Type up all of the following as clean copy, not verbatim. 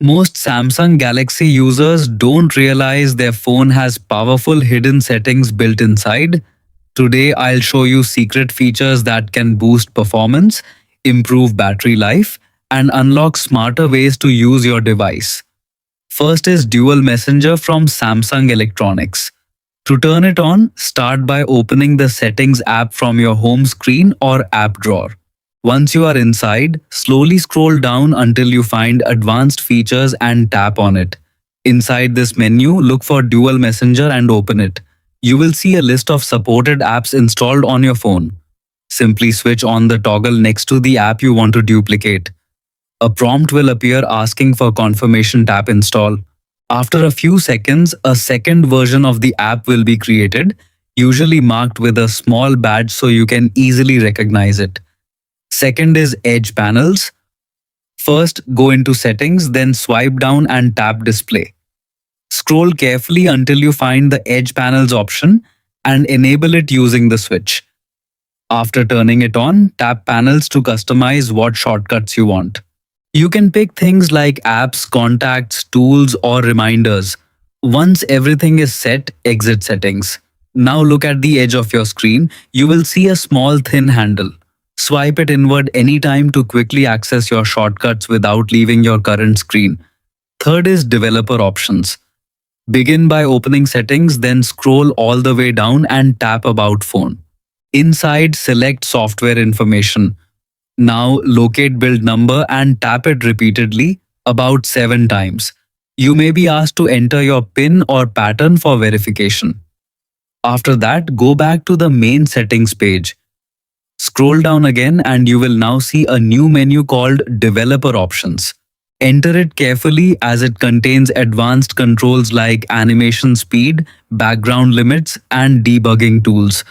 Most Samsung Galaxy users don't realize their phone has powerful hidden settings built inside. Today, I'll show you secret features that can boost performance, improve battery life, and unlock smarter ways to use your device. First is Dual Messenger from Samsung Electronics. To turn it on, start by opening the Settings app from your home screen or app drawer. Once you are inside, slowly scroll down until you find Advanced Features and tap on it. Inside this menu, look for Dual Messenger and open it. You will see a list of supported apps installed on your phone. Simply switch on the toggle next to the app you want to duplicate. A prompt will appear asking for confirmation. Tap install. After a few seconds, a second version of the app will be created, usually marked with a small badge so you can easily recognize it. Second is Edge panels. First, go into Settings, then swipe down and tap Display. Scroll carefully until you find the Edge panels option and enable it using the switch. After turning it on, tap Panels to customize what shortcuts you want. You can pick things like apps, contacts, tools, or reminders. Once everything is set, exit Settings. Now look at the edge of your screen. You will see a small thin handle. Swipe it inward anytime to quickly access your shortcuts without leaving your current screen. Third is Developer options. Begin by opening Settings, then scroll all the way down and tap About Phone. Inside, select Software Information. Now locate build number and tap it repeatedly, about 7 times. You may be asked to enter your PIN or pattern for verification. After that, go back to the main settings page. Scroll down again and you will now see a new menu called Developer Options. Enter it carefully as it contains advanced controls like animation speed, background limits, and debugging tools.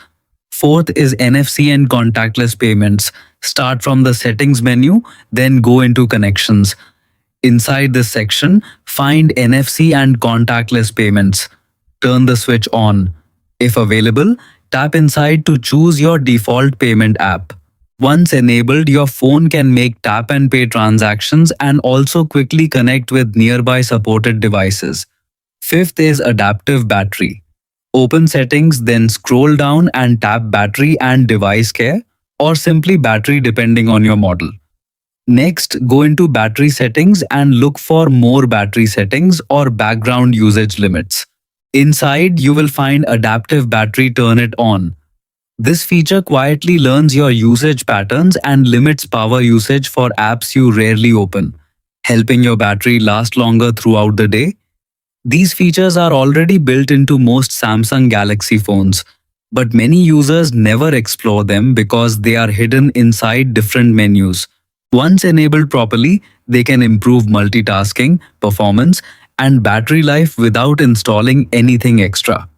Fourth is NFC and Contactless Payments. Start from the Settings menu, then go into Connections. Inside this section, find NFC and Contactless Payments. Turn the switch on. If available, tap inside to choose your default payment app. Once enabled, your phone can make tap and pay transactions and also quickly connect with nearby supported devices. Fifth is Adaptive Battery. Open Settings, then scroll down and tap Battery and Device Care, or simply Battery depending on your model. Next, go into Battery Settings and look for More Battery Settings or Background Usage Limits. Inside, you will find Adaptive Battery. Turn it on. This feature quietly learns your usage patterns and limits power usage for apps you rarely open, helping your battery last longer throughout the day. These features are already built into most Samsung Galaxy phones, but many users never explore them because they are hidden inside different menus. Once enabled properly, they can improve multitasking, performance, and battery life without installing anything extra.